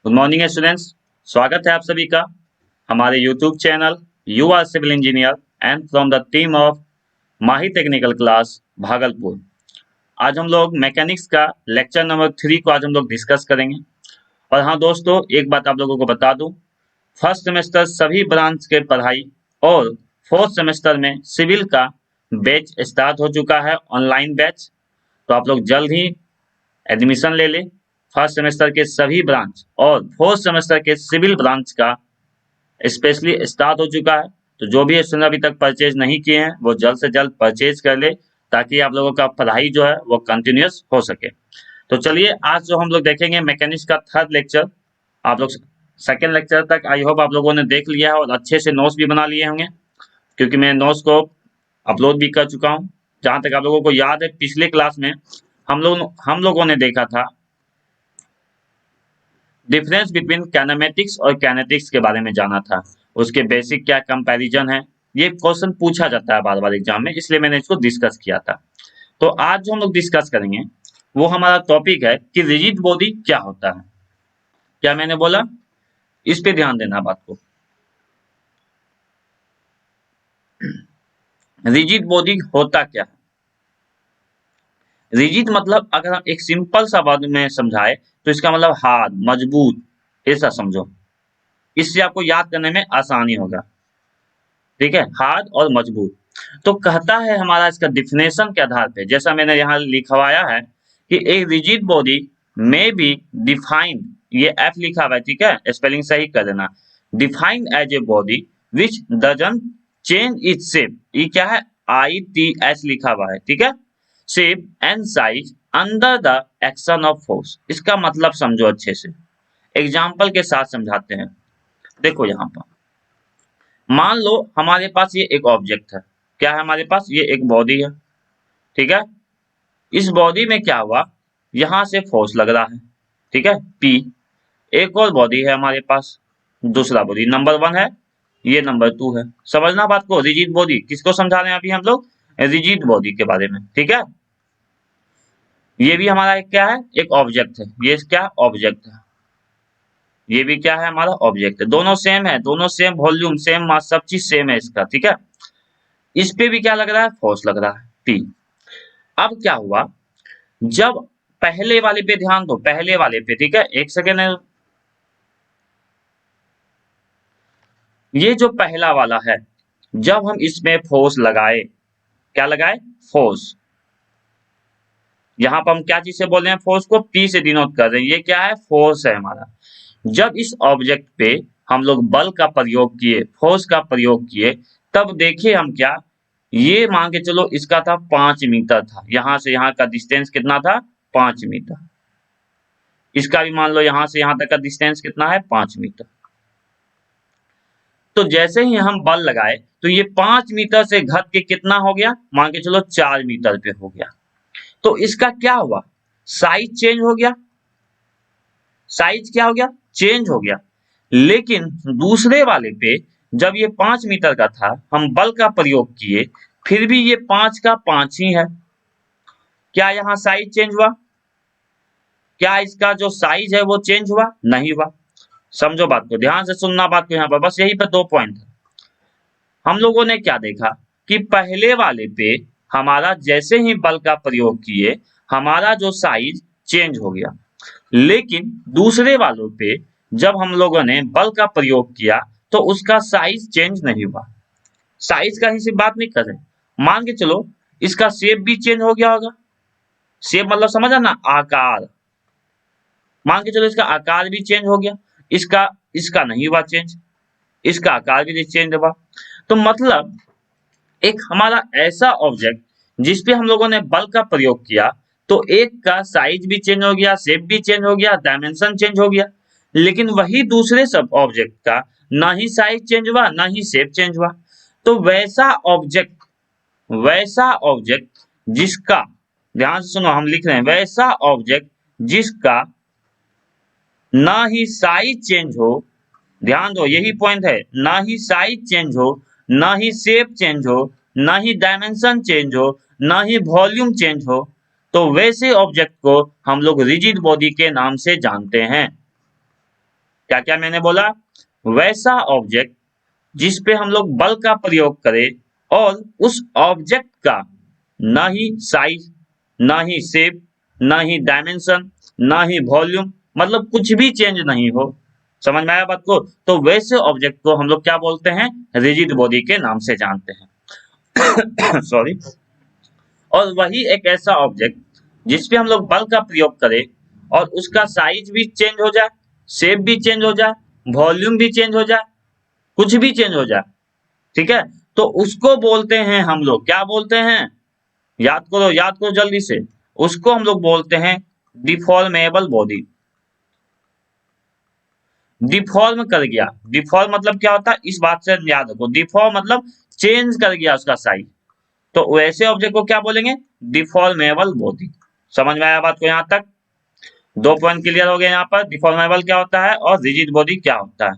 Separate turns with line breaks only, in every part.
Good morning students, स्वागत है आप सभी का हमारे YouTube channel you are civil engineer and from the team of Mahi technical class Bhagalpur. आज हम लोग मैकेनिक्स का लेक्चर नंबर 3 को आज हम लोग डिस्कस करेंगे। और हाँ दोस्तों, एक बात आप लोगों को बता दूं, फर्स्ट सेमेस्टर सभी ब्रांच के पढ़ाई और फोर्थ सेमेस्टर में सिविल का बैच स्टार्ट हो चुका है, ऑनलाइन बैच। तो आप लोग जल्द ही एडमिशन ले लें। फर्स्ट सेमेस्टर के सभी ब्रांच और फोर्थ सेमेस्टर के सिविल ब्रांच का स्पेशली स्टार्ट हो चुका है। तो जो भी स्टूडेंट अभी तक परचेज नहीं किए हैं वो जल्द से जल्द परचेज कर ले, ताकि आप लोगों का पढ़ाई जो है वो कंटिन्यूस हो सके। तो चलिए, आज जो हम लोग देखेंगे मैकेनिक्स का थर्ड लेक्चर। आप लोग सेकेंड लेक्चर तक आई होप आप लोगों ने देख लिया है और अच्छे से नोट्स भी बना लिए होंगे, क्योंकि मैं नोट्स को अपलोड भी कर चुका हूँ। जहाँ तक आप लोगों को याद है, पिछले क्लास में हम लोगों ने देखा था डिफरेंस बिटवीन कैनेमेटिक्स और कैनेटिक्स के बारे में जाना था। उसके बेसिक क्या कंपैरिजन है, ये क्वेश्चन पूछा जाता है बार बार एग्जाम में, इसलिए मैंने इसको डिस्कस किया था। तो आज जो हम लोग डिस्कस करेंगे वो हमारा टॉपिक है कि रिजिड बॉडी क्या होता है। क्या मैंने बोला, इस पे ध्यान देना बात को। रिजिड बॉडी होता क्या है? रिजिड मतलब अगर हम एक सिंपल सा वर्ड में समझाए तो इसका मतलब हार्ड, मजबूत, ऐसा समझो। इससे आपको याद करने में आसानी होगा। ठीक है, हार्ड और मजबूत। तो कहता है हमारा इसका डिफिनेशन के आधार पे, जैसा मैंने यहाँ लिखवाया है कि एक rigid body may be defined, ये एफ लिखा हुआ है, ठीक है, स्पेलिंग सही कर देना, defined as a body which doesn't change its shape. ये क्या है, ITS लिखा हुआ है, ठीक है, shape and size under the action of force. इसका मतलब समझो अच्छे से, एग्जाम्पल के साथ समझाते हैं। देखो यहाँ पर मान लो हमारे पास ये एक ऑब्जेक्ट है। क्या है हमारे पास, ये एक बॉडी है, ठीक है। इस बॉडी में क्या हुआ, यहां से फोर्स लग रहा है, ठीक है, P। एक और बॉडी है हमारे पास, दूसरा बॉडी नंबर 1 है, ये नंबर 2 है। समझना बात को, रिजिड बॉडी किसको समझा रहे हैं अभी हम लोग, रिजिड बॉडी के बारे में, ठीक है। ये भी हमारा एक क्या है, एक ऑब्जेक्ट है। ये क्या ऑब्जेक्ट है, ये भी क्या है हमारा ऑब्जेक्ट है। दोनों सेम है, दोनों सेम वॉल्यूम, सेम मास, सब चीज सेम है इसका, ठीक है। इस पे भी क्या लग रहा है, फोर्स लग रहा है P। अब क्या हुआ, जब पहले वाले पे ध्यान दो, पहले वाले पे, ठीक है, एक सेकेंड है। ये जो पहला वाला है, जब हम इसमें फोर्स लगाए, क्या लगाए, फोर्स। यहां पर हम क्या चीज से बोल रहे हैं, फोर्स को P से डिनोट कर रहे हैं। ये क्या है, फोर्स है हमारा। जब इस ऑब्जेक्ट पे हम लोग बल का प्रयोग किए, फोर्स का प्रयोग किए, तब देखिए हम क्या, ये मान के चलो इसका था 5 मीटर था, यहां से यहां का डिस्टेंस कितना था, 5 मीटर। इसका भी मान लो यहां से यहां तक का डिस्टेंस कितना है, 5 मीटर। तो जैसे ही हम बल लगाए तो ये 5 मीटर से घट के कितना हो गया, मान के चलो 4 मीटर पे हो गया। तो इसका क्या हुआ, साइज चेंज हो गया। साइज क्या हो गया, चेंज हो गया। लेकिन दूसरे वाले पे जब ये 5 मीटर का था, हम बल का प्रयोग किए, फिर भी ये 5 का 5 ही है। क्या यहाँ साइज चेंज हुआ, क्या इसका जो साइज है वो चेंज हुआ, नहीं हुआ। समझो बात को, ध्यान से सुनना बात को, यहाँ पर बस यही पर 2 पॉइंट है। हम लोगों ने क्या देखा कि पहले वाले पे हमारा जैसे ही बल का प्रयोग किए, हमारा जो साइज चेंज हो गया। लेकिन दूसरे वालों पे जब हम लोगों ने बल का प्रयोग किया तो उसका साइज चेंज नहीं हुआ। साइज का ही सिर्फ बात नहीं कर रहे, मान के चलो इसका शेप भी चेंज हो गया होगा। शेप मतलब समझा ना, आकार। मान के चलो इसका आकार भी चेंज हो गया, इसका इसका नहीं हुआ चेंज, इसका आकार भी चेंज हुआ। तो मतलब एक हमारा ऐसा ऑब्जेक्ट जिसपे हम लोगों ने बल का प्रयोग किया, तो एक का साइज भी चेंज हो गया, शेप भी चेंज हो गया, डायमेंशन चेंज हो गया। लेकिन वही दूसरे सब ऑब्जेक्ट का ना ही साइज चेंज हुआ, ना ही शेप चेंज हुआ। तो वैसा ऑब्जेक्ट जिसका, ध्यान से सुनो हम लिख रहे हैं, वैसा ऑब्जेक्ट जिसका ना ही साइज चेंज हो, ध्यान दो यही पॉइंट है, ना ही साइज चेंज हो, ना ही शेप चेंज हो, ना ही डायमेंशन चेंज हो, ना ही वॉल्यूम चेंज हो, तो वैसे ऑब्जेक्ट को हम लोग रिजिड बॉडी के नाम से जानते हैं। क्या क्या मैंने बोला? वैसा ऑब्जेक्ट जिस पे हम लोग बल का प्रयोग करें और उस ऑब्जेक्ट का ना ही साइज, ना ही शेप, ना ही डायमेंशन, ना ही वॉल्यूम, मतलब कुछ भी चेंज नहीं हो। समझ में आया बात को? तो वैसे ऑब्जेक्ट को हम लोग क्या बोलते हैं? रिजिड बॉडी के नाम से जानते हैं। सॉरी। और वही एक ऐसा ऑब्जेक्ट जिसपे हम लोग बल का प्रयोग करें और उसका साइज भी चेंज हो जाए, शेप भी चेंज हो जाए, वॉल्यूम भी चेंज हो जाए, कुछ भी चेंज हो जाए, ठीक है, तो उसको बोलते हैं हम लोग, क्या बोलते हैं? याद करो जल्दी से। उसको हम लोग बोलते हैं डिफॉर्मेबल बॉडी। डिफॉर्म कर गया, डिफॉर्म मतलब क्या होता है? इस बात से याद रखो, डिफॉर्म मतलब चेंज कर गया उसका साइज, तो वैसे ऑब्जेक्ट को क्या बोलेंगे? Deformable body. समझ में आया बात को? यहां तक 2 पॉइंट क्लियर हो गए। यहाँ पर डिफॉर्मेबल क्या होता है और रिजिड बॉडी क्या होता है।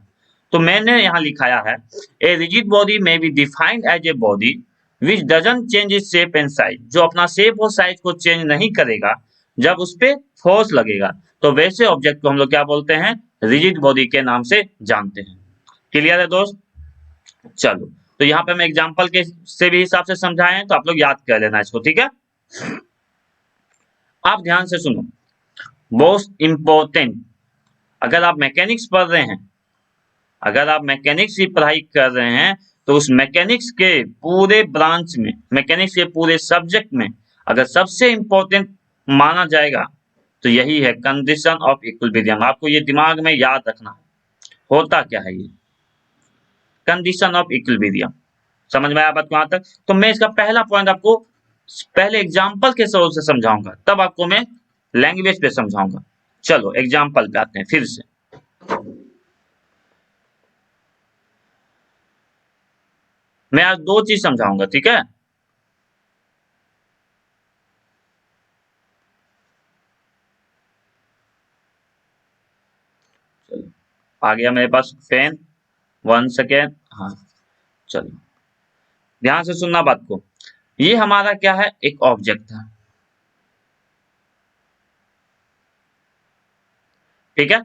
तो मैंने यहाँ लिखाया है, a rigid body may be defined as a body which doesn't change its shape and size, जो अपना शेप और साइज को चेंज नहीं करेगा जब उस पे फोर्स लगेगा। तो वैसे ऑब्जेक्ट को हम लोग क्या बोलते हैं? रिजिड बॉडी के नाम से जानते हैं। क्लियर है दोस्त? चलो, तो यहाँ पे मैं एग्जांपल के से भी हिसाब से समझाए हैं, तो आप लोग याद कर लेना इसको, ठीक है? आप ध्यान से सुनो, मोस्ट इंपॉर्टेंट, अगर आप मैकेनिक्स पढ़ रहे हैं, अगर आप मैकेनिक्स की पढ़ाई कर रहे हैं, तो उस मैकेनिक्स के पूरे ब्रांच में, मैकेनिक्स के पूरे सब्जेक्ट में अगर सबसे इंपॉर्टेंट माना जाएगा तो यही है कंडीशन ऑफ इक्विलिब्रियम। आपको ये दिमाग में याद रखना है, होता क्या है ये कंडीशन ऑफ इक्विलिब्रियम। समझ में आया बात वहां तक? तो मैं इसका पहला पॉइंट आपको पहले एग्जाम्पल के सोच से समझाऊंगा, तब आपको मैं लैंग्वेज पे समझाऊंगा। चलो एग्जाम्पल पे आते हैं फिर से। मैं आज 2 चीज समझाऊंगा, ठीक है? चलो, आ गया मेरे पास पेन। 1 सेकेंड। हाँ, चलो ध्यान से सुनना बात को। ये हमारा क्या है? एक ऑब्जेक्ट था, ठीक है?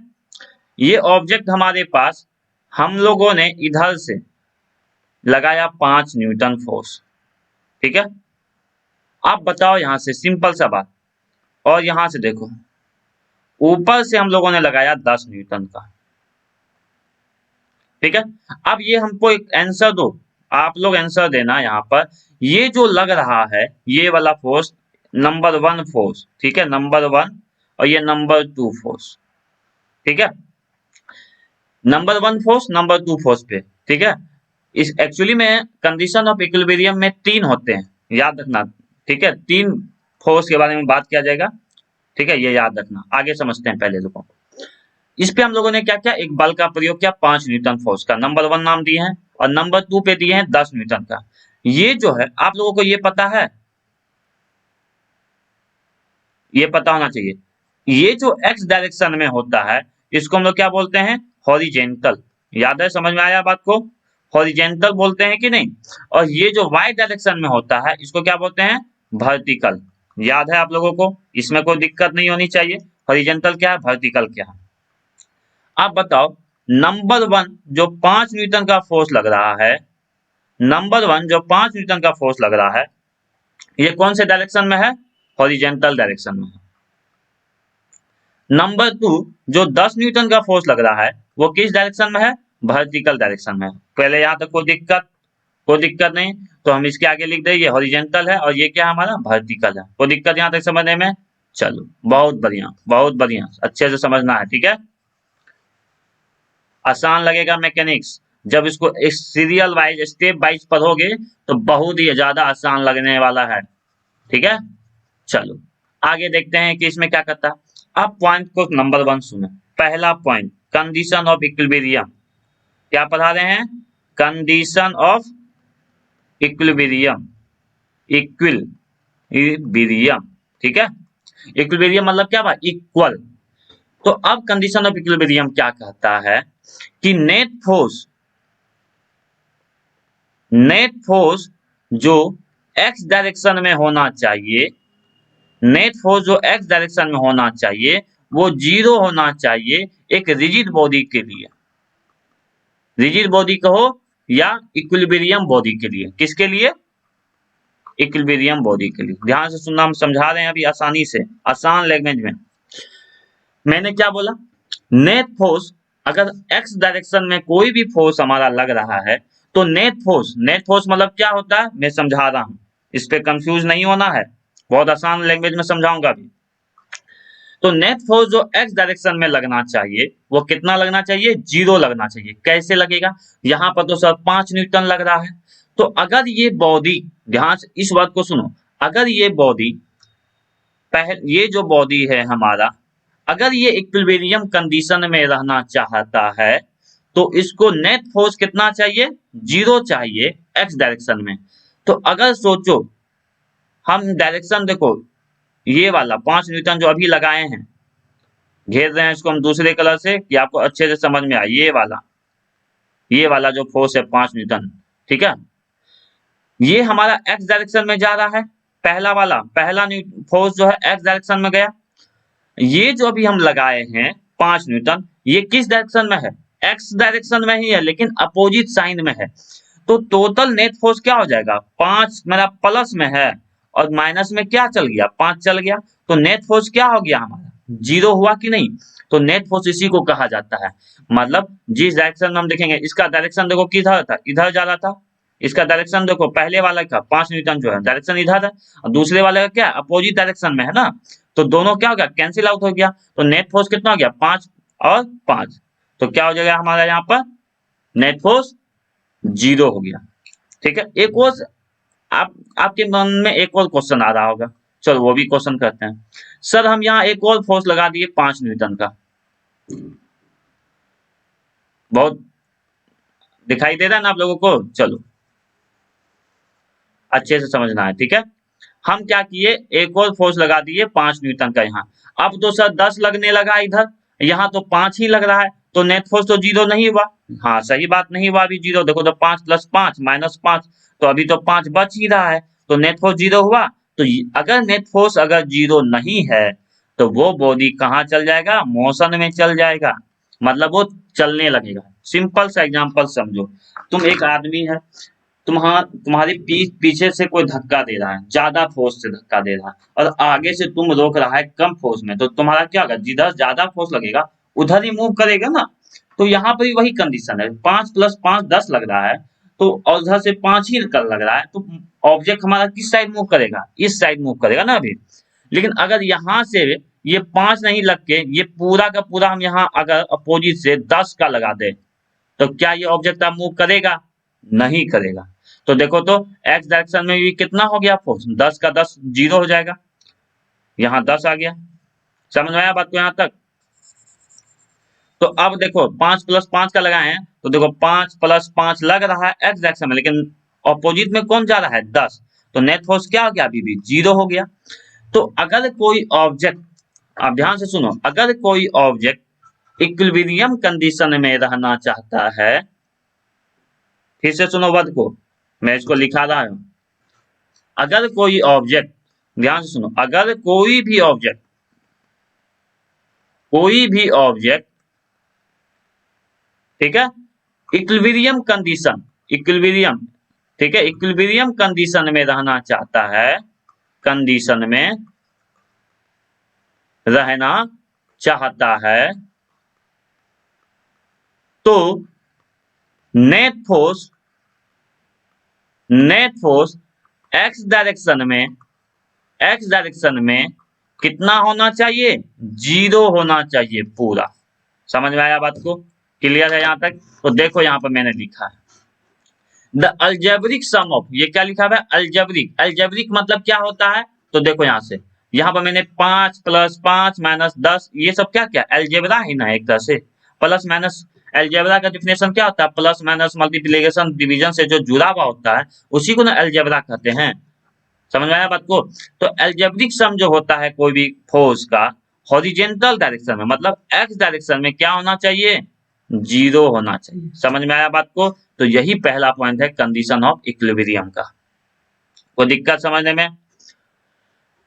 ये ऑब्जेक्ट हमारे पास, हम लोगों ने इधर से लगाया 5 न्यूटन फोर्स, ठीक है? आप बताओ यहां से, सिंपल सा बात, और यहां से देखो, ऊपर से हम लोगों ने लगाया 10 न्यूटन का, ठीक है? अब ये हमको एक आंसर दो, आप लोग आंसर देना यहाँ पर। ये जो लग रहा है ये वाला फोर्स नंबर 1 फोर्स, ठीक है, नंबर 1, और ये नंबर 2 फोर्स, ठीक है? नंबर 1 फोर्स, नंबर 2 फोर्स पे, ठीक है? इस एक्चुअली में कंडीशन ऑफ इक्विलिब्रियम में 3 होते हैं, याद रखना, ठीक है? 3 फोर्स के बारे में बात किया जाएगा, ठीक है? ये याद रखना। आगे समझते हैं पहले लोगों को। इस पे हम लोगों ने क्या किया? एक बल का प्रयोग किया 5 न्यूटन फोर्स का, नंबर 1 नाम दिए हैं, और नंबर 2 पे दिए हैं 10 न्यूटन का। ये जो है आप लोगों को ये पता है, ये पता होना चाहिए, ये जो एक्स डायरेक्शन में होता है इसको हम लोग क्या बोलते हैं? हॉरिजेंटल। याद है? समझ में आया बात को? हॉरिजेंटल बोलते हैं कि नहीं? और ये जो वाई डायरेक्शन में होता है इसको क्या बोलते हैं? वर्टिकल। याद है आप लोगों को? इसमें कोई दिक्कत नहीं होनी चाहिए। हॉरिजेंटल क्या है, वर्टिकल क्या है? आप बताओ, नंबर 1 जो 5 न्यूटन का फोर्स लग रहा है, नंबर 1 जो 5 न्यूटन का फोर्स लग रहा है, ये कौन से डायरेक्शन में है? हॉरिजेंटल डायरेक्शन में है। नंबर 2 जो 10 न्यूटन का फोर्स लग रहा है वो किस डायरेक्शन में है? वर्टिकल डायरेक्शन में है। पहले यहां तक कोई दिक्कत नहीं, तो हम इसके आगे लिख दें ये हॉरिजेंटल है और ये क्या हमारा? वर्टिकल है। कोई दिक्कत यहां तक समझने में? चलो बहुत बढ़िया, बहुत बढ़िया, अच्छे से समझना है, ठीक है? आसान लगेगा मैकेनिक्स, जब इसको सीरियल वाइज स्टेप वाइज पढ़ोगे तो बहुत ही ज्यादा आसान लगने वाला है, ठीक है? चलो आगे देखते हैं कि इसमें क्या करता है। अब पॉइंट को नंबर 1 सुनो। पहला पॉइंट, कंडीशन ऑफ इक्विलिब्रियम। क्या पढ़ा रहे हैं? कंडीशन ऑफ इक्विलिब्रियम, इक्विलिब्रियम, ठीक है? इक्विलिब्रियम मतलब क्या भाई? इक्वल। तो अब कंडीशन ऑफ इक्विलिब्रियम क्या कहता है कि नेट फोर्स जो एक्स डायरेक्शन में होना चाहिए, नेट फोर्स जो एक्स डायरेक्शन में होना चाहिए वो 0 होना चाहिए एक रिजिड बॉडी के लिए। रिजिड बॉडी कहो या इक्विलिब्रियम बॉडी के लिए। किसके लिए? इक्विलिब्रियम बॉडी के लिए। ध्यान से सुनना, हम समझा रहे हैं अभी आसानी से, आसान लैंग्वेज में। मैंने क्या बोला? नेट फोर्स, अगर एक्स डायरेक्शन में कोई भी फोर्स हमारा लग रहा है तो नेट फोर्स मतलब क्या होता है मैं समझा रहा हूं, इस पे कंफ्यूज नहीं होना है, बहुत आसान लैंग्वेज में समझाऊंगा अभी। तो नेट फोर्स जो एक्स डायरेक्शन में लगना चाहिए वो कितना लगना चाहिए? 0 लगना चाहिए। कैसे लगेगा? यहाँ पर तो सर 5 न्यूटन लग रहा है। तो अगर ये बॉडी, ध्यान से इस बात को सुनो, अगर ये बॉडी, ये जो बॉडी है हमारा, अगर ये इक्विलिब्रियम कंडीशन में रहना चाहता है तो इसको नेट फोर्स कितना चाहिए? 0 चाहिए एक्स डायरेक्शन में। तो अगर सोचो हम डायरेक्शन देखो, ये वाला 5 न्यूटन जो अभी लगाए हैं, घेर रहे हैं इसको हम दूसरे कलर से कि आपको अच्छे से समझ में आए, ये वाला जो फोर्स है 5 न्यूटन, ठीक है, ये हमारा एक्स डायरेक्शन में जा रहा है। पहला फोर्स जो है एक्स डायरेक्शन में गया। ये जो अभी हम लगाए हैं 5 न्यूटन, ये किस डायरेक्शन में है? एक्स डायरेक्शन में ही है, लेकिन अपोजिट साइन में है। तो टोटल नेट फोर्स क्या हो जाएगा? 5 मेरा प्लस में है और माइनस में क्या चल गया? 5 चल गया। तो नेट फोर्स क्या हो गया हमारा? 0 हुआ कि नहीं? तो नेट फोर्स इसी को कहा जाता है। मतलब जिस डायरेक्शन में हम देखेंगे, इसका डायरेक्शन देखो किधर था, इधर जा रहा था। इसका डायरेक्शन देखो, पहले वाला का 5 न्यूटन जो है डायरेक्शन इधर है, और दूसरे वाले का क्या? अपोजिट डायरेक्शन में है ना। तो दोनों क्या हो गया? कैंसिल आउट हो गया। तो नेट फोर्स कितना हो गया? 5 और 5। तो क्या हो जाएगा हमारा यहाँ पर? नेट फोर्स 0 हो गया। ठीक है। एक और आपके मन में एक और क्वेश्चन आ रहा होगा, चलो वो भी क्वेश्चन करते हैं। सर हम यहाँ एक और फोर्स लगा दिए 5 न्यूटन का, बहुत दिखाई दे रहा है ना आप लोगों को? चलो अच्छे से समझना है, ठीक है। हम क्या किए, एक और फोर्स लगा दिए 5 न्यूटन का यहाँ। अब तो सर 10 लगने लगा इधर, यहाँ तो 5 ही लग रहा है, तो नेट फोर्स तो 0 नहीं हुआ। हाँ सही बात, नहीं हुआ अभी 0। देखो तो 5 + 5 -5, तो अभी तो 5 बच ही रहा है, तो नेट फोर्स 0 हुआ। तो अगर नेट फोर्स अगर 0 नहीं है तो वो बॉडी कहाँ चल जाएगा? मोशन में चल जाएगा, मतलब वो चलने लगेगा। सिंपल सा एग्जांपल समझो, तुम एक आदमी है, तुम्हारे पीछे से कोई धक्का दे रहा है, ज्यादा फोर्स से धक्का दे रहा है, और आगे से तुम रोक रहा है कम फोर्स में, तो तुम्हारा क्या होगा? जिधर ज्यादा फोर्स लगेगा उधर ही मूव करेगा ना। तो यहाँ पर भी वही कंडीशन है, 5 + 5 10 लग रहा है, तो और उधर से 5 ही लग रहा है, तो ऑब्जेक्ट हमारा किस साइड मूव करेगा? इस साइड मूव करेगा ना अभी। लेकिन अगर यहाँ से ये 5 नहीं लग के ये पूरा का पूरा हम यहाँ अगर अपोजिट से 10 का लगा दे, तो क्या ये ऑब्जेक्ट अब मूव करेगा? नहीं करेगा। तो देखो तो एक्स डायरेक्शन में भी कितना हो गया फोर्स? 10 का 10 0 हो जाएगा, यहाँ 10 आ गया। समझ में आया बात को यहाँ तक? तो अब देखो 5 + 5 का लगाए हैं, तो देखो 5 + 5 लग रहा है एक्स डायरेक्शन में, लेकिन ऑपोजिट में कौन जा रहा है? 10। तो नेट फोर्स क्या हो गया? अभी भी 0 हो गया। तो अगर कोई ऑब्जेक्ट, आप ध्यान से सुनो, अगर कोई ऑब्जेक्ट इक्विलिब्रियम कंडीशन में रहना चाहता है, फिर से सुनो वर्ड को, मैं इसको लिखा रहा हूं। अगर कोई ऑब्जेक्ट, ध्यान से सुनो, अगर कोई भी ऑब्जेक्ट, ठीक है, इक्विलिब्रियम कंडीशन, ठीक है, इक्विलिब्रियम कंडीशन में रहना चाहता है, कंडीशन में रहना चाहता है, तो नेट फोर्स एक्स डायरेक्शन में कितना होना चाहिए? 0 होना चाहिए पूरा। समझ में आया बात को? क्लियर है यहाँ तक? तो देखो यहाँ पर मैंने लिखा है द अलजेब्रिक सम ऑफ, ये क्या लिखा हुआ है? अलजेब्रिक मतलब क्या होता है? तो देखो यहाँ से, यहाँ पर मैंने 5 + 5 - 10, ये सब क्या क्या अलजेब्रा ही ना, एक तरह से प्लस माइनस। अलजेब्रा का डिफिनेशन क्या होता है? प्लस माइनस मल्टीप्लिकेशन डिवीजन से जो जुड़ा हुआ होता है उसी को ना अलजेब्रा कहते हैं। समझ में आया बात को? तो अलजेब्रिक सम जो होता है कोई भी फोर्स का, हॉरिजेंटल डायरेक्शन में, मतलब एक्स डायरेक्शन में क्या होना चाहिए? 0 होना चाहिए। समझ में आया बात को? तो यही पहला पॉइंट है कंडीशन ऑफ इक्विलिब्रियम का। कोई दिक्कत समझने में?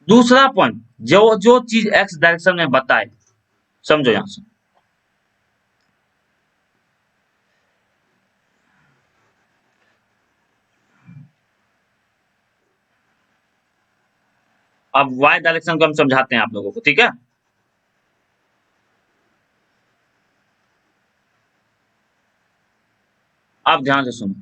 दूसरा पॉइंट, जो चीज एक्स डायरेक्शन में बताए, समझो यहां से। अब वाई डायरेक्शन को हम समझाते हैं आप लोगों को, ठीक है। आप ध्यान से सुनो,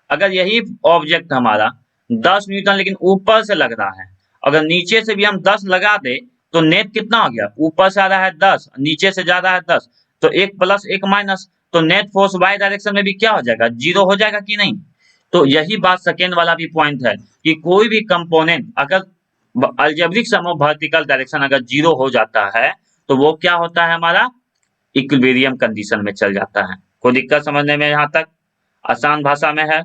अगर यही ऑब्जेक्ट हमारा 10 न्यूटन लेकिन ऊपर से लग रहा है, अगर नीचे से भी हम 10 लगा दे तो नेट कितना हो गया, ऊपर से आ रहा है 10, नीचे से जा रहा है 10, तो एक प्लस एक माइनस, तो नेट फोर्स वाई डायरेक्शन में भी क्या हो जाएगा, जीरो हो जाएगा कि नहीं। तो यही बात सेकेंड वाला भी पॉइंट है कि कोई भी कंपोनेंट अगर algebraic sum of vertical direction अगर जीरो हो जाता है तो वो क्या होता है, हमारा इक्विलिब्रियम कंडीशन में चल जाता है। कोई दिक्कत समझने में यहाँ तक, आसान भाषा में है।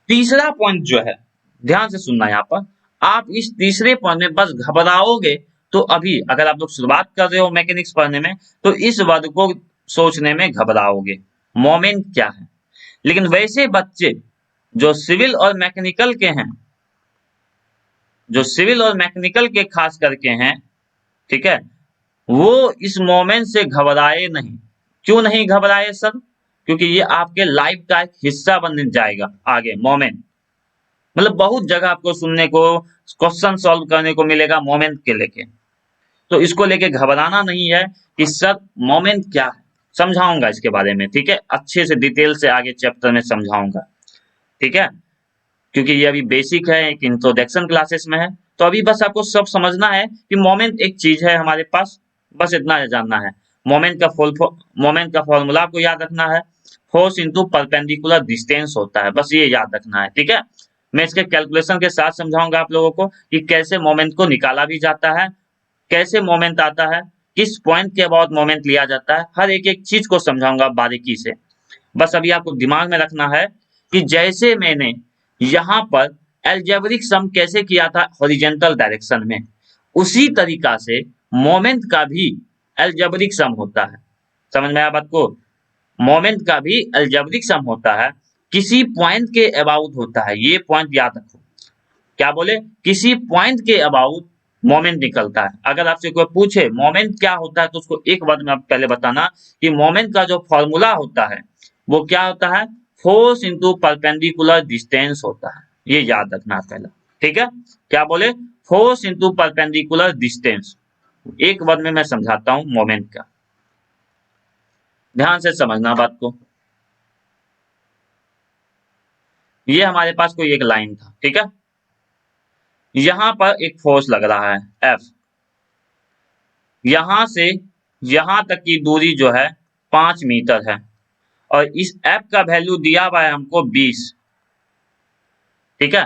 तीसरा पॉइंट जो है, ध्यान से सुनना यहाँ पर, आप इस तीसरे पॉइंट में बस घबराओगे तो अभी अगर आप लोग शुरुआत कर रहे हो मैकेनिक्स पढ़ने में तो इस वर्ड को सोचने में घबराओगे, मोमेंट क्या है। लेकिन वैसे बच्चे जो सिविल और मैकेनिकल के हैं, जो सिविल और मैकेनिकल के खास करके हैं, ठीक है, वो इस मोमेंट से घबराए नहीं। क्यों नहीं घबराए सर, क्योंकि ये आपके लाइफ का एक हिस्सा बन जाएगा आगे। मोमेंट मतलब बहुत जगह आपको सुनने को क्वेश्चन सॉल्व करने को मिलेगा मोमेंट के लेके, तो इसको लेके घबराना नहीं है कि सर मोमेंट क्या है, समझाऊंगा इसके बारे में, ठीक है, अच्छे से डिटेल से आगे चैप्टर में समझाऊंगा, ठीक है, क्योंकि ये अभी बेसिक है, एक इंट्रोडक्शन क्लासेस में है। तो अभी बस आपको सब समझना है कि मोमेंट एक चीज है हमारे पास, बस इतना जानना है। मोमेंट का फॉर्मूला आपको याद रखना है, फोर्स इंटू परपेंडिकुलर डिस्टेंस होता है, बस ये याद रखना है, ठीक है। मैं इसके कैलकुलेशन के साथ समझाऊंगा आप लोगों को कि कैसे मोमेंट को निकाला भी जाता है, कैसे मोमेंट आता है, किस पॉइंट के अबाउट मोमेंट लिया जाता है, हर एक एक चीज को समझाऊंगा बारीकी से। बस अभी आपको दिमाग में रखना है कि जैसे मैंने यहाँ पर एल्जेब्रिक सम कैसे किया था हॉरिजॉन्टल डायरेक्शन में, उसी तरीका से मोमेंट का भी एल्जेब्रिक सम होता है। समझ में आया बात को, मोमेंट का भी एल्जेब्रिक सम होता है, किसी पॉइंट के अबाउट होता है, ये पॉइंट याद रखो। क्या बोले, किसी पॉइंट के अबाउट मोमेंट निकलता है। अगर आपसे कोई पूछे मोमेंट क्या होता है तो उसको एक बात में आप पहले बताना कि मोमेंट का जो फॉर्मूला होता है वो क्या होता है, फोर्स इंटू परपेंडिकुलर डिस्टेंस होता है, ये याद रखना पहला, ठीक है। क्या बोले, फोर्स इंटू परपेंडिकुलर डिस्टेंस। एक वर्ड में मैं समझाता हूं मोमेंट का, ध्यान से समझना बात को। ये हमारे पास कोई एक लाइन था, ठीक है, यहां पर एक फोर्स लग रहा है एफ, यहां से यहां तक की दूरी जो है 5 मीटर है, और इस एफ का वैल्यू दिया हुआ है हमको 20, ठीक है।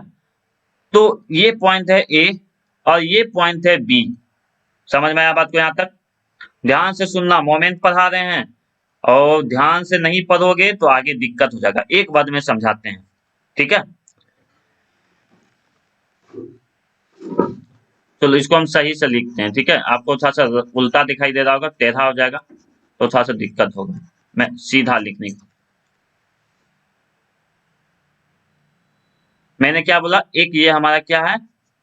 तो ये पॉइंट है ए और ये पॉइंट है बी, समझ में आया बात को यहां तक। ध्यान से सुनना, मोमेंट पढ़ा रहे हैं और ध्यान से नहीं पढ़ोगे तो आगे दिक्कत हो जाएगा, एक बात में समझाते हैं, ठीक है। चलो इसको हम सही से लिखते हैं, ठीक है, आपको थोड़ा सा उल्टा दिखाई दे रहा होगा, टेढ़ा हो जाएगा तो थोड़ा सा दिक्कत होगा, मैं सीधा लिखने की। मैंने क्या बोला, एक ये हमारा क्या है,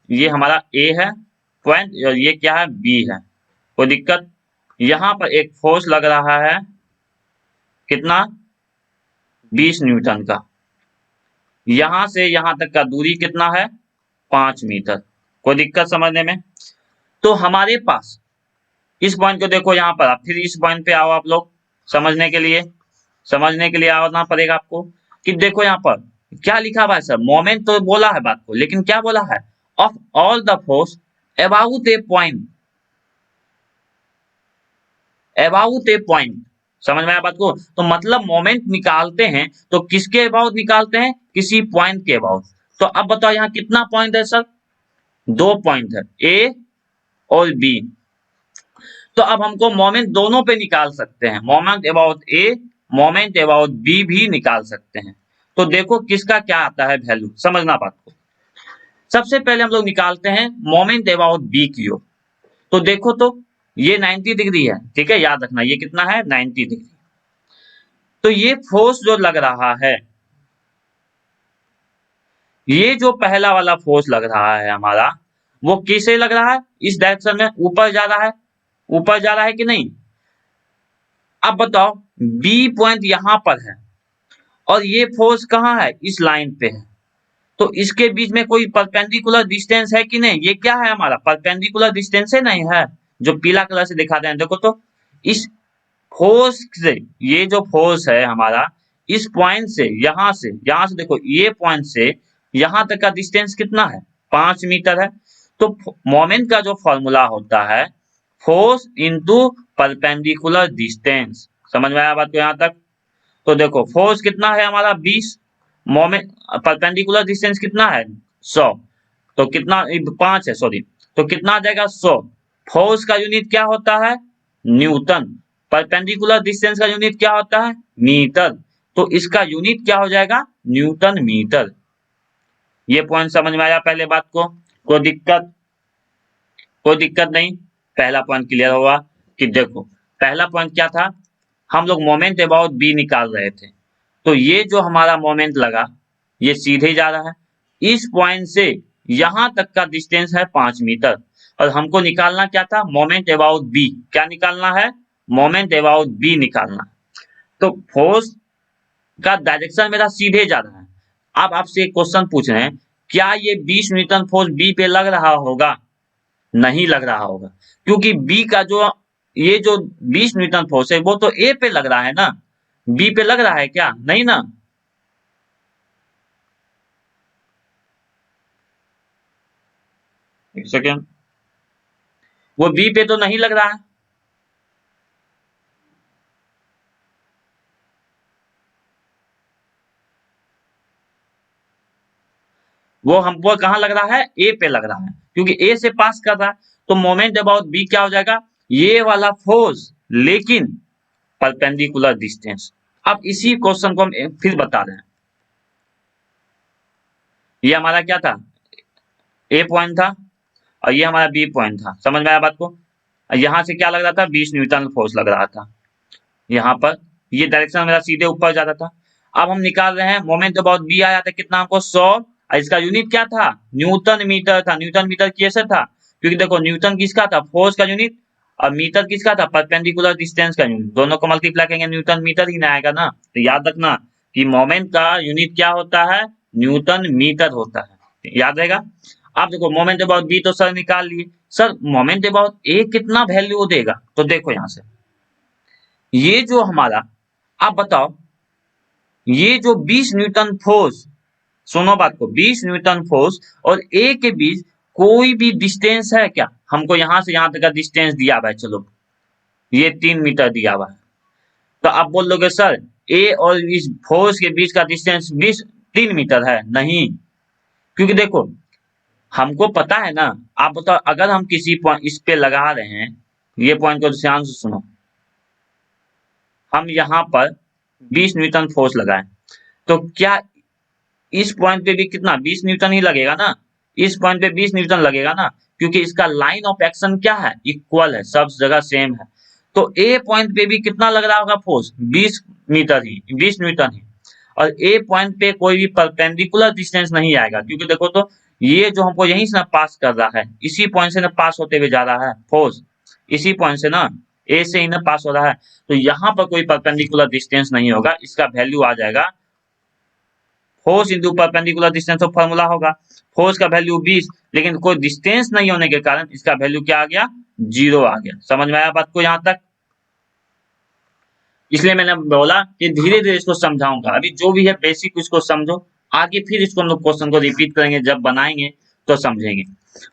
ये हमारा ए है पॉइंट, और ये क्या है, बी है। कोई दिक्कत, यहां पर एक फोर्स लग रहा है कितना, 20 न्यूटन का, यहां से यहां तक का दूरी कितना है, 5 मीटर। कोई दिक्कत समझने में। तो हमारे पास इस पॉइंट को देखो, यहाँ पर आप फिर इस पॉइंट पे आओ आप लोग, समझने के लिए, समझने के लिए आना पड़ेगा आपको कि देखो यहाँ पर क्या लिखा हुआ है सर, मोमेंट तो बोला है बात को, लेकिन क्या बोला है, of all the force about A point, about A point, समझ में आया बात को। तो मतलब मोमेंट निकालते हैं तो किसके अबाउट निकालते हैं, किसी पॉइंट के अबाउट। तो अब बताओ यहाँ कितना पॉइंट है सर, 2 पॉइंट है, ए और बी। तो अब हमको मोमेंट दोनों पे निकाल सकते हैं, moment about A, moment about B भी निकाल सकते हैं। तो देखो किसका क्या आता है वैल्यू, समझना बात को। सबसे पहले हम लोग निकालते हैं मोमेंट अबाउट बी की ओर। तो देखो तो ये 90 डिग्री है, ठीक है, याद रखना ये कितना है, 90 डिग्री। तो ये फोर्स जो लग रहा है, ये जो पहला वाला फोर्स लग रहा है हमारा, वो किसे लग रहा है, इस डायरेक्शन में ऊपर जा रहा है, ऊपर जा रहा है कि नहीं। अब बताओ बी पॉइंट यहां पर है और ये फोर्स कहाँ है, इस लाइन पे है, तो इसके बीच में कोई परपेंडिकुलर डिस्टेंस है कि नहीं, ये क्या है हमारा परपेंडिकुलर डिस्टेंस है, नहीं है, जो पीला कलर से दिखाते हैं। देखो तो इस फोर्स से, ये जो फोर्स है हमारा, इस पॉइंट से यहां से देखो, ये पॉइंट से यहां तक का डिस्टेंस कितना है, 5 मीटर है। तो मोमेंट का जो फॉर्मूला होता है फोर्स इंटू परपेंडिकुलर डिस्टेंस। समझ में आया बात को यहाँ तक। तो देखो फोर्स कितना है हमारा 20, मोमेंट परपेंडिकुलर डिस्टेंस कितना है 100, तो कितना 5 है सॉरी, तो कितना आ जाएगा 100। फोर्स का यूनिट क्या होता है, न्यूटन। परपेंडिकुलर डिस्टेंस का यूनिट क्या होता है, मीटर। तो इसका यूनिट क्या हो जाएगा, न्यूटन मीटर। ये पॉइंट समझ में आया पहले बात को, कोई दिक्कत, कोई दिक्कत नहीं। पहला पॉइंट क्लियर होगा कि देखो पहला पॉइंट क्या था, हम लोग मोमेंट अबाउट बी निकाल रहे थे। तो ये जो हमारा मोमेंट लगा ये सीधे जा रहा है, इस पॉइंट से यहां तक का डिस्टेंस है 5 मीटर, और हमको निकालना क्या था, मोमेंट अबाउट बी। क्या निकालना है, मोमेंट अबाउट बी निकालना। तो फोर्स का डायरेक्शन मेरा सीधे जा रहा है। अब आपसे एक क्वेश्चन पूछ रहे हैं, क्या ये 20 न्यूटन फोर्स बी पे लग रहा होगा, नहीं लग रहा होगा, क्योंकि बी का जो ये जो 20 न्यूटन फोर्स है वो तो ए पे लग रहा है ना, बी पे लग रहा है क्या, नहीं ना। एक सेकेंड, वो बी पे तो नहीं लग रहा है, वो हमको कहाँ लग रहा है, ए पे लग रहा है, क्योंकि ए से पास कर रहा है। तो मोमेंट अबाउट बी क्या हो जाएगा, ये वाला फोर्स लेकिन परपेंडिकुलर डिस्टेंस। अब इसी क्वेश्चन को हम फिर बता रहे हैं। ये हमारा क्या था, ए पॉइंट था और ये हमारा बी पॉइंट था। समझ में आया बात को। यहां से क्या लग रहा था, 20 न्यूटन फोर्स लग रहा था यहाँ पर, ये डायरेक्शन मेरा सीधे ऊपर जा रहा था। अब हम निकाल रहे हैं मोमेंट अबाउट बी आया था कितना हमको 100, और इसका यूनिट क्या था, न्यूटन मीटर था। न्यूटन मीटर कैसे था, क्योंकि देखो न्यूटन किसका था, फोर्स का यूनिट, और मीटर किसका था, परपेंडिकुलर डिस्टेंस का यूनिट। दोनों को मल्टीप्लाई करेंगे न्यूटन मीटर ही ना आएगा ना। तो याद रखना कि मोमेंट का यूनिट क्या होता है, न्यूटन मीटर होता है, याद रहेगा। अब देखो मोमेंट अबाउट बी तो सर निकाल लिए, सर मोमेंट अबाउट ए कितना वैल्यू देगा, तो देखो यहाँ से ये जो हमारा, आप बताओ ये जो 20 न्यूटन फोर्स, सुनो बात को, 20 न्यूटन फोर्स और ए के बीच कोई भी डिस्टेंस है क्या, हमको यहां से यहां तक का डिस्टेंस दिया हुआ है, चलो ये 3 मीटर दिया हुआ है। तो आप बोल लोगे सर ए और इस फोर्स के बीच का डिस्टेंस 3 मीटर है, नहीं, क्योंकि देखो हमको पता है ना। आप बताओ अगर हम किसी पॉइंट इस पे लगा रहे हैं, ये पॉइंट को ध्यान से सुनो, हम यहाँ पर 20 न्यूटन फोर्स लगाए, तो क्या इस पॉइंट पे भी कितना 20 न्यूटन ही लगेगा ना, इस पॉइंट पे 20 न्यूटन लगेगा ना, क्योंकि इसका लाइन ऑफ एक्शन क्या है, इक्वल है, सब जगह सेम है। तो ए पॉइंट पे भी कितना लग रहा होगा फोर्स, 20 मीटर ही, 20 न्यूटन ही। और ए पॉइंट पे कोई भी परपेंडिकुलर डिस्टेंस नहीं आएगा, क्योंकि देखो तो ये जो हमको यहीं से ना पास कर रहा है, इसी पॉइंट से ना पास होते हुए जा रहा है फोर्स, इसी पॉइंट से ना, ए से ही ना पास हो रहा है। तो यहाँ पर कोई परपेंडिकुलर डिस्टेंस नहीं होगा, इसका वैल्यू आ जाएगा फोर्स इंटू परपेंडिकुलर डिस्टेंस, तो फॉर्मूला होगा फोर्स का वैल्यू 20, लेकिन कोई डिस्टेंस नहीं होने के कारण इसका वैल्यू क्या आ गया, 0 आ गया। समझ में आया बात को यहाँ तक। इसलिए मैंने बोला कि धीरे धीरे इसको समझाऊंगा, अभी जो भी है बेसिक इसको समझो, आगे फिर इसको हम लोग क्वेश्चन को रिपीट करेंगे, जब बनाएंगे तो समझेंगे।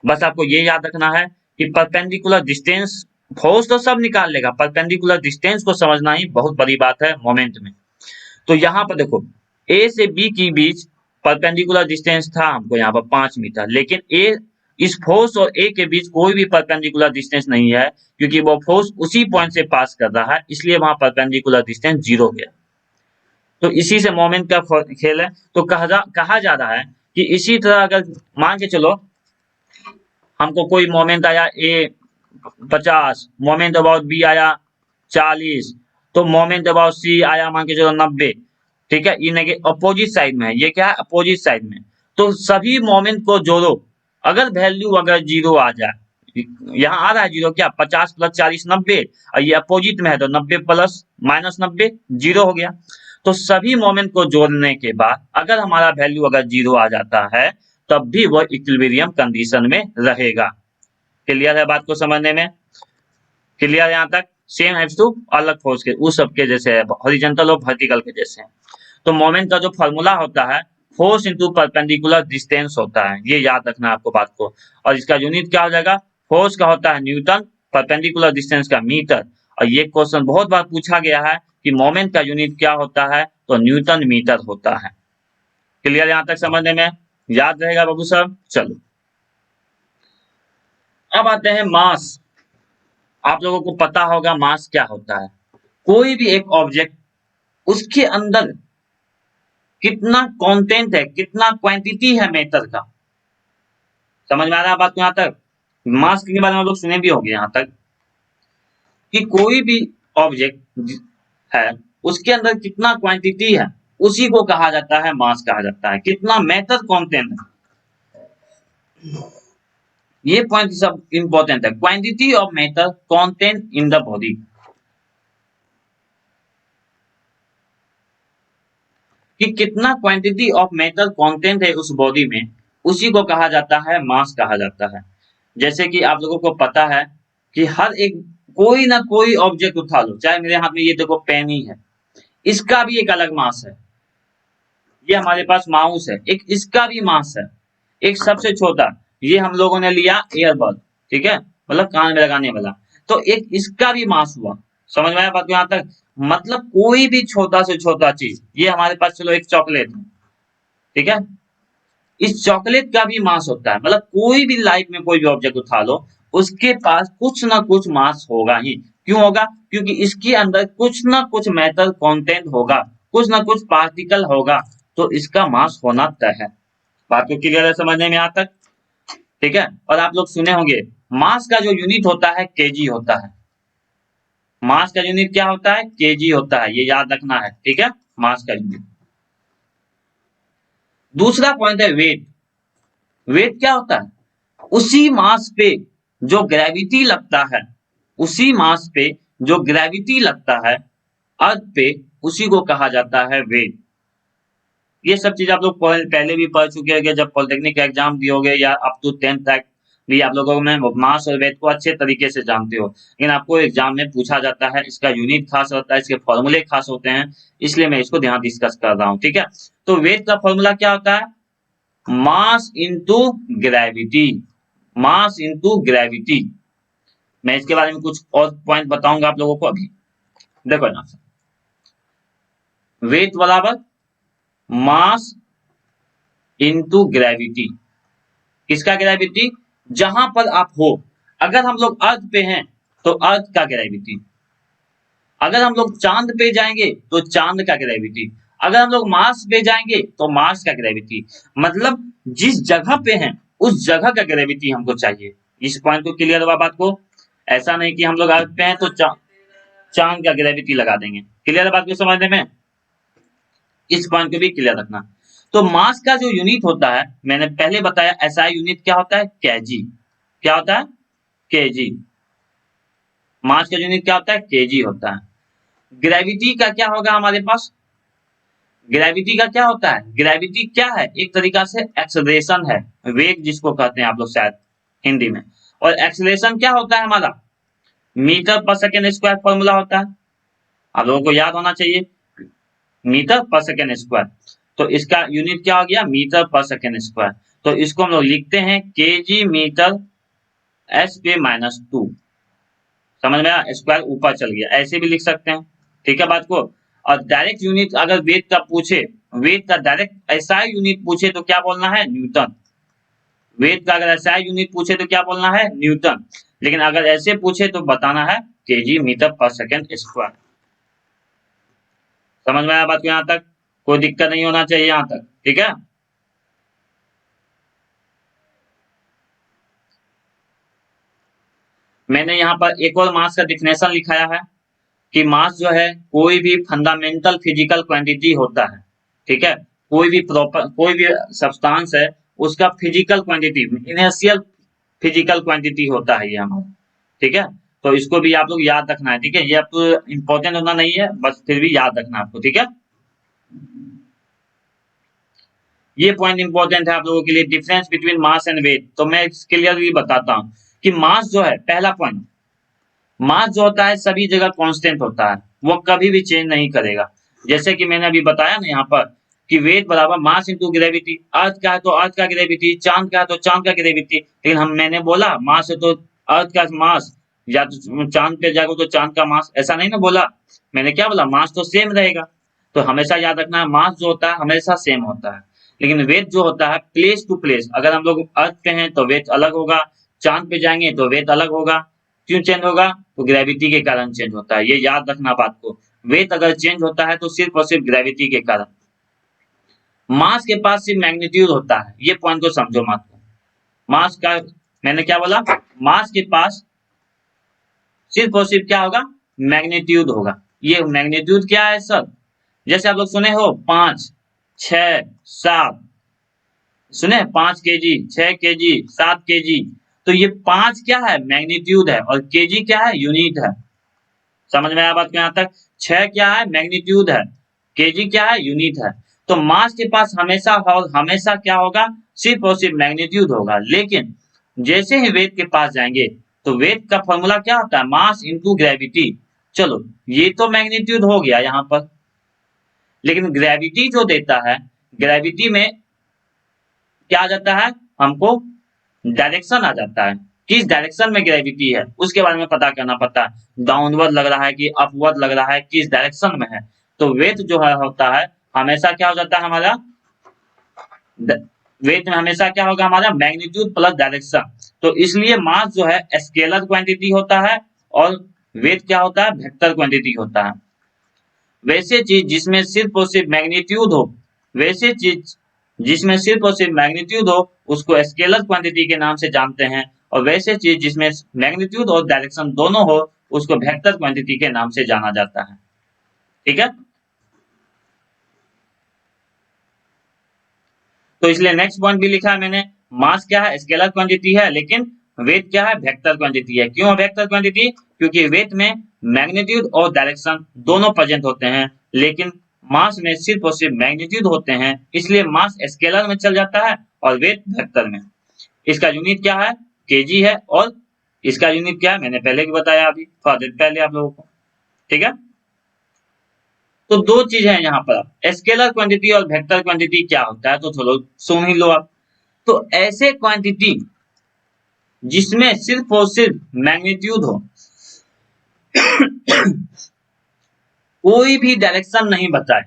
बस आपको ये याद रखना है कि परपेंडिकुलर डिस्टेंस, फोर्स तो सब निकाल लेगा, परपेंडिकुलर डिस्टेंस को समझना ही बहुत बड़ी बात है मोमेंट में। तो यहाँ पर देखो ए से बी के बीच परपेंडिकुलर डिस्टेंस था हमको यहाँ पर 5 मीटर, लेकिन ए, इस फोर्स और ए के बीच कोई भी परपेंडिकुलर डिस्टेंस नहीं है, क्योंकि वो फोर्स उसी पॉइंट से पास कर रहा है, इसलिए वहां परपेंडिकुलर डिस्टेंस 0 गया। तो इसी से मोमेंट का खेल है। तो कहा जा रहा है कि इसी तरह अगर मान के चलो हमको कोई मोमेंट आया ए 50, मोमेंट अबाउट बी आया 40, तो मोमेंट अबाउट सी आया मान के चलो 90, ठीक है, ये अपोजिट साइड में है, ये क्या है, अपोजिट साइड में। तो सभी मोमेंट को जोड़ो, अगर वैल्यू अगर 0 आ जाए, यहाँ आ रहा है 0 क्या, 50 + 40 90, और ये अपोजिट में है तो 90 प्लस माइनस 90 0 हो गया। तो सभी मोमेंट को जोड़ने के बाद अगर हमारा वैल्यू अगर 0 आ जाता है तब भी वो इक्विलिब्रियम कंडीशन में रहेगा। क्लियर है बात को समझने में? क्लियर यहाँ तक? सेम हैव्स टू अलग फोर्स के उस सबके जैसे है, हॉरिजॉन्टल और वर्टिकल के जैसे। तो मोमेंट का जो फॉर्मूला होता है फोर्स इंटू परपेंडिकुलर डिस्टेंस होता है, ये याद रखना आपको बात को। और इसका यूनिट क्या हो जाएगा, फोर्स का होता है न्यूटन, परपेंडिकुलर डिस्टेंस का मीटर। और ये क्वेश्चन बहुत बार पूछा गया है कि मोमेंट का यूनिट क्या होता है, तो न्यूटन मीटर होता है। क्लियर यहाँ तक समझने में? याद रहेगा बाबू साहब? चलो अब आते हैं मास। आप लोगों को पता होगा मास क्या होता है। कोई भी एक ऑब्जेक्ट, उसके अंदर कितना कंटेंट है, कितना क्वांटिटी है मैटर का। समझ में आ रहा है बात को यहाँ तक? मास के बारे में हम लोग सुने भी होंगे यहाँ तक कि कोई भी ऑब्जेक्ट है उसके अंदर कितना क्वांटिटी है, उसी को कहा जाता है मास कहा जाता है। कितना मैटर कंटेंट है, ये पॉइंट सब इंपॉर्टेंट है। Quantity of matter content in the body, कि कितना क्वांटिटी ऑफ मैटर कंटेंट है उस बॉडी में, उसी को कहा जाता है मास कहा जाता है। जैसे कि आप लोगों को पता है कि हर एक कोई ना कोई ऑब्जेक्ट उठा लो, चाहे मेरे हाथ में ये देखो पेन ही है, इसका भी एक अलग मास है। ये हमारे पास माउस है, एक इसका भी मास है। एक सबसे छोटा ये हम लोगों ने लिया एयरबड, ठीक है, मतलब कान में लगाने वाला, तो एक इसका भी मास हुआ। समझ में आया बात को यहाँ तक? मतलब कोई भी छोटा से छोटा चीज, ये हमारे पास चलो एक चॉकलेट है, ठीक है, इस चॉकलेट का भी मास होता है। मतलब कोई भी लाइफ में कोई भी ऑब्जेक्ट उठा लो, उसके पास कुछ ना कुछ मास होगा ही। क्यों होगा? क्योंकि इसके अंदर कुछ ना कुछ मैटर कंटेंट होगा, कुछ ना कुछ पार्टिकल होगा, तो इसका मास होना तय है। बात को क्लियर है समझने में यहाँ तक? ठीक है। और आप लोग सुने होंगे मास का जो यूनिट होता है केजी होता है। मास का यूनिट क्या होता है? केजी होता है, ये याद रखना है, ठीक है, मास का यूनिट। दूसरा पॉइंट है वेट। वेट क्या होता है? उसी मास पे जो ग्रेविटी लगता है, उसी मास पे जो ग्रेविटी लगता है अर्थ पे, उसी को कहा जाता है वेट। ये सब चीज आप लोग पहले भी पढ़ चुके होंगे जब पॉलिटेक्निक का एग्जाम दियोगे, या अप टू 10th तक भी आप लोगों में मास और वेट को अच्छे तरीके से जानते हो। लेकिन आपको एग्जाम में पूछा जाता है, इसका यूनिट खास होता है, इसके फॉर्मूले खास होते हैं, इसलिए मैं इसको ध्यान डिस्कस कर रहा हूँ, ठीक है। तो वेट का फॉर्मूला क्या होता है? Mass into gravity, mass into gravity. मैं इसके बारे में कुछ और पॉइंट बताऊंगा आप लोगों को अभी। देखो ना, वेट बराबर मास इंटू ग्रेविटी। किसका ग्रेविटी? जहां पर आप हो। अगर हम लोग अर्थ पे हैं तो अर्थ का ग्रेविटी, अगर हम लोग चांद पे जाएंगे तो चांद का ग्रेविटी, अगर हम लोग मार्स पे जाएंगे तो मार्स का ग्रेविटी। मतलब जिस जगह पे हैं उस जगह का ग्रेविटी हमको चाहिए। इस पॉइंट को क्लियर हुआ बात को? ऐसा नहीं कि हम लोग अर्थ पे हैं तो चांद का ग्रेविटी लगा देंगे। क्लियर है बात को समझने में? इस पॉइंट को भी क्लियर रखना। तो मास का जो यूनिट होता है, मैंने पहले बताया एसआई यूनिट क्या होता है? केजी। क्या होता है? केजी। मास का यूनिट क्या होता है? केजी होता है। ग्रेविटी का क्या होगा हमारे पास? ग्रेविटी का क्या होता है? ग्रेविटी क्या है? एक तरीका से एक्सेलरेशन है, वेग जिसको कहते हैं आप लोग शायद हिंदी में। और एक्सेलरेशन क्या होता है हमारा? मीटर पर सेकेंड स्क्वायर फॉर्मूला होता है, आप लोगों को याद होना चाहिए, मीटर पर सेकेंड स्क्वायर। तो इसका यूनिट क्या हो गया? मीटर पर सेकेंड स्क्वायर। तो इसको हम लोग लिखते हैं केजी मीटर एस पे -2। समझ में आया? स्क्वायर ऊपर चल गया, ऐसे भी लिख सकते हैं, ठीक है बात को। और डायरेक्ट यूनिट अगर वेट का पूछे, वेट का डायरेक्ट एसआई यूनिट पूछे तो क्या बोलना है? न्यूटन। वेट का अगर एसआई यूनिट पूछे तो क्या बोलना है? न्यूटन। लेकिन अगर ऐसे पूछे तो बताना है केजी मीटर पर सेकेंड स्क्वायर। समझ में आया बात को? यहाँ तक कोई दिक्कत नहीं होना चाहिए यहाँ तक, ठीक है। मैंने यहाँ पर एक और मास का डिफिनेशन लिखाया है कि मास जो है कोई भी फंडामेंटल फिजिकल क्वांटिटी होता है, ठीक है। कोई भी सब्सटेंस है उसका physical quantity, inertial physical quantity होता है ये हमारा, ठीक है। तो इसको भी आप लोग याद रखना है, ठीक है। ये आप इंपॉर्टेंट होना नहीं है, बस फिर भी याद रखना आपको, ठीक है। ये पॉइंट इंपॉर्टेंट है आप लोगों के लिए, difference between mass and weight. तो मैं क्लियरली बताता हूँ कि मास जो है, पहला पॉइंट, मास जो होता है सभी जगह कांस्टेंट होता है, वो कभी भी चेंज नहीं करेगा। जैसे कि मैंने अभी बताया ना यहाँ पर कि वेट बराबर मास इंटू ग्रेविटी। अर्थ का है तो अर्थ का ग्रेविटी, चांद का है तो चांद का ग्रेविटी। लेकिन मैंने बोला मास है तो अर्थ का मास, या तो चांद पे जाओ तो चांद का मास, ऐसा नहीं ना बोला। मैंने क्या बोला, मास तो सेम रहेगा। तो हमेशा याद रखना है मास जो होता है हमेशा सेम होता है। लेकिन वेट जो होता है प्लेस टू प्लेस, अगर हम लोग अर्थ पे हैं तो वेट अलग होगा, चांद पे जाएंगे तो वेट अलग होगा। क्यों चेंज होगा, तो ग्रेविटी के कारण चेंज होता है, ये याद रखना बात को। वेट अगर चेंज होता है तो सिर्फ और सिर्फ ग्रेविटी के कारण। मास के पास सिर्फ मैग्नीट्यूड होता है, ये पॉइंट को समझो मत को। मास का, मैंने क्या बोला, मास के पास सिर्फ और सिर्फ क्या होगा, मैग्नीट्यूड होगा। ये मैग्नीट्यूड क्या है सर, जैसे आप लोग सुने हो 5, 6, 7, सुने 5 केजी, 6 केजी, 7 केजी। तो ये 5 क्या है, मैग्नीट्यूड है, और केजी क्या है, यूनिट है। समझ में आया बात को यहाँ तक। 6 क्या है, मैग्नीट्यूड है, केजी क्या है, यूनिट है। तो मास के पास हमेशा हमेशा क्या होगा, सिर्फ और सिर्फ मैग्नीट्यूड होगा। लेकिन जैसे ही वेट के पास जाएंगे तो वेट का फॉर्मूला क्या होता है, मास इंटू ग्रेविटी। चलो ये तो मैग्नीट्यूड हो गया यहाँ पर, लेकिन ग्रेविटी जो देता है, ग्रेविटी में क्या आ जाता है, हमको डायरेक्शन आ जाता है, किस डायरेक्शन में ग्रेविटी है उसके बारे में पता करना पड़ता है। डाउनवर्ड लग रहा है कि अपवर्ड लग रहा है, किस डायरेक्शन में है। तो वेट जो है होता है हमेशा क्या हो जाता है हमारा, वेट में हमेशा क्या होगा हमारा, मैग्नीट्यूड प्लस डायरेक्शन। तो इसलिए मास जो है स्केलर क्वांटिटी होता है और वेट क्या होता है, वेक्टर क्वांटिटी होता है। वैसे चीज जिसमें सिर्फ और सिर्फ मैग्नीट्यूड हो, वैसे चीज जिसमें सिर्फ और सिर्फ मैग्नीट्यूड हो उसको स्केलर क्वांटिटी के नाम से जानते हैं, और वैसे चीज जिसमें मैग्नीट्यूड और डायरेक्शन दोनों हो उसको वेक्टर क्वांटिटी के नाम से जाना जाता है, ठीक है। तो इसलिए नेक्स्ट पॉइंट भी लिखा है मैंने, मास क्या है, स्केलर क्वांटिटी है, लेकिन वेट क्या है, वेक्टर क्वांटिटी है। क्यों वेक्टर क्वांटिटी, क्योंकि वेट में मैग्नीट्यूड और डायरेक्शन दोनों प्रेजेंट होते हैं, लेकिन मास में सिर्फ और सिर्फ मैग्नीट्यूड होते हैं, इसलिए मास स्केलर में चल जाता है और वेट वेक्टर में। इसका यूनिट क्या है, केजी है, और इसका यूनिट क्या है मैंने पहले भी बताया, अभी थोड़ा देर पहले आप लोगों को, ठीक है। तो दो चीज है यहाँ पर, स्केलर क्वांटिटी और वेक्टर क्वांटिटी क्या होता है, तो चलो सुन ही लो आप। तो ऐसे क्वांटिटी जिसमें सिर्फ और सिर्फ मैग्नीट्यूड हो, कोई भी डायरेक्शन नहीं बताए।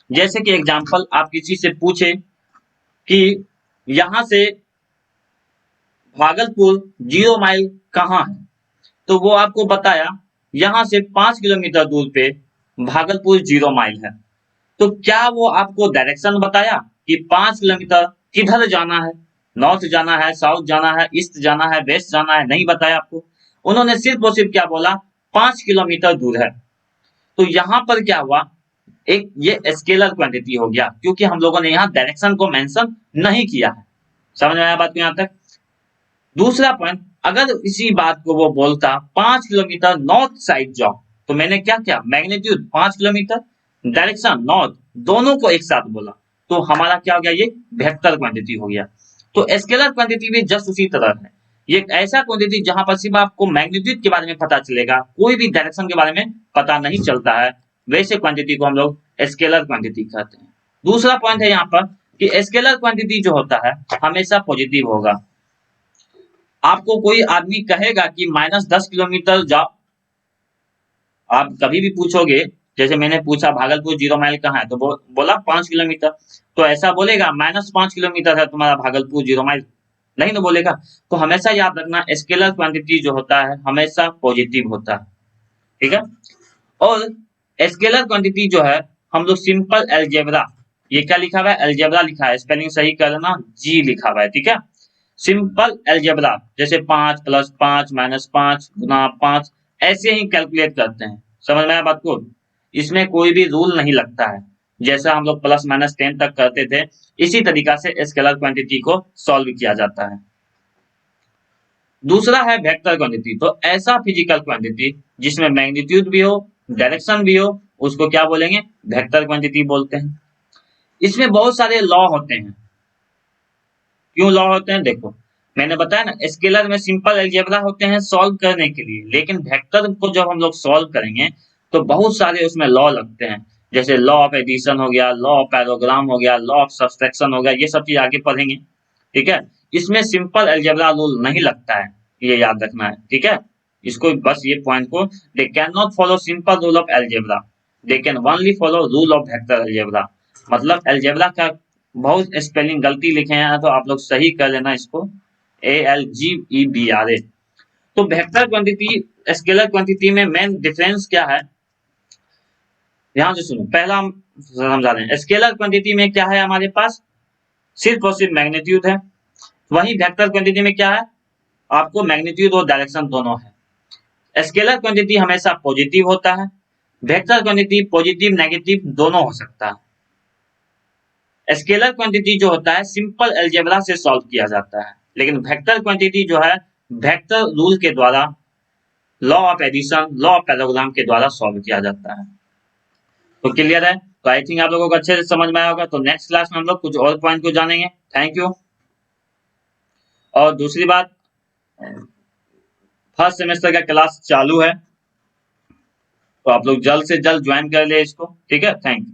जैसे कि एग्जांपल आप किसी से पूछे कि यहां से भागलपुर 0 माइल कहाँ है, तो वो आपको बताया यहां से 5 किलोमीटर दूर पे भागलपुर 0 माइल है। तो क्या वो आपको डायरेक्शन बताया कि 5 किलोमीटर किधर जाना है, नॉर्थ जाना है, साउथ जाना है, ईस्ट जाना है, वेस्ट जाना है, नहीं बताया आपको। उन्होंने सिर्फ और सिर्फ क्या बोला, 5 किलोमीटर दूर है। तो यहाँ पर क्या हुआ, एक ये स्केलर क्वांटिटी हो गया, क्योंकि हम लोगों ने यहाँ डायरेक्शन को मेंशन नहीं किया है। समझ में आया बात को यहाँ तक। दूसरा पॉइंट, अगर इसी बात को वो बोलता 5 किलोमीटर नॉर्थ साइड जाओ, तो मैंने क्या किया, मैग्नीट्यूड 5 किलोमीटर, डायरेक्शन नॉर्थ, दोनों को एक साथ बोला, तो हमारा क्या हो गया, ये वेक्टर क्वांटिटी हो गया। तो स्केलर क्वांटिटी भी जस्ट उसी तरह है, ये एक ऐसा क्वांटिटी जहां पर सिर्फ आपको मैग्नीट्यूड के बारे में पता चलेगा, कोई भी डायरेक्शन के बारे में पता नहीं चलता है, वैसे क्वांटिटी को हम लोग स्केलर क्वांटिटी कहते हैं। दूसरा पॉइंट है यहाँ पर कि स्केलर क्वांटिटी जो होता है हमेशा पॉजिटिव होगा। आपको कोई आदमी कहेगा कि -10 किलोमीटर जाओ, आप कभी भी पूछोगे, जैसे मैंने पूछा भागलपुर 0 माइल कहाँ है, तो बोला 5 किलोमीटर, तो ऐसा बोलेगा -5 किलोमीटर है तुम्हारा भागलपुर 0 माइल, नहीं ना बोलेगा। तो हमेशा याद रखना स्केलर क्वांटिटी जो होता है हमेशा पॉजिटिव होता है, ठीक है। और स्केलर क्वांटिटी जो है हम लोग सिंपल एलजेब्रा, ये क्या लिखा हुआ है, एलजेब्रा लिखा है, स्पेलिंग सही करना, जी लिखा हुआ है, ठीक है। सिंपल एलजेब्रा, जैसे 5 + 5 - 5 × 5, ऐसे ही कैलकुलेट करते हैं। समझ में आया बात को, इसमें कोई भी रूल नहीं लगता है, जैसा हम लोग +- 10 तक करते थे, इसी तरीका से स्केलर क्वांटिटी को सॉल्व किया जाता है। दूसरा है वेक्टर क्वांटिटी। तो ऐसा फिजिकल क्वांटिटी जिसमें मैग्नीट्यूड भी हो, डायरेक्शन भी हो, उसको क्या बोलेंगे? वेक्टर क्वांटिटी बोलते हैं। इसमें बहुत सारे लॉ होते हैं। क्यों लॉ होते हैं? देखो, मैंने बताया ना, स्केलर में सिंपल अलजेब्रा होते हैं सॉल्व करने के लिए, लेकिन वेक्टर को जब हम लोग सॉल्व करेंगे तो बहुत सारे उसमें लॉ लगते हैं। जैसे लॉ ऑफ एडिशन हो गया, लॉ ऑफ पैराग्राम हो गया, लॉ ऑफ सब्सट्रैक्शन हो गया, ये सब चीज आगे पढ़ेंगे। ठीक है, इसमें सिंपल अलजेब्रा रूल नहीं लगता है, ये याद रखना है। ठीक है, इसको बस ये पॉइंट को, they can not follow simple rule of algebra, they can only follow rule of vector algebra. मतलब अलजेब्रा का बहुत स्पेलिंग गलती लिखे हैं तो आप लोग सही कर लेना इसको, ALGEBRA। तो वेक्टर क्वांटिटी स्केलर क्वांटिटी में मेन डिफरेंस क्या है, ध्यान से सुनो। पहला हम समझा रहे हैं, स्केलर क्वांटिटी में क्या है हमारे पास, सिर्फ और सिर्फ मैग्नीट्यूड है। वहीं वेक्टर क्वांटिटी में क्या है, आपको मैग्नीट्यूड और डायरेक्शन दोनों है। स्केलर क्वांटिटी हमेशा पॉजिटिव होता है, वेक्टर क्वांटिटी पॉजिटिव नेगेटिव दोनों हो सकता है। स्केलर क्वांटिटी जो होता है सिंपल अलजेब्रा से सॉल्व किया जाता है, लेकिन वेक्टर क्वांटिटी जो है वेक्टर रूल के द्वारा, law of addition, law of parallelogram के द्वारा सॉल्व किया जाता है। तो क्लियर है? तो आई थिंक आप लोगों को अच्छे से समझ में आया होगा। तो नेक्स्ट क्लास में हम लोग कुछ और पॉइंट को जानेंगे। Thank you. और दूसरी बात, फर्स्ट सेमेस्टर का क्लास चालू है, तो आप लोग जल्द से जल्द ज्वाइन कर ले इसको। ठीक है, थैंक यू।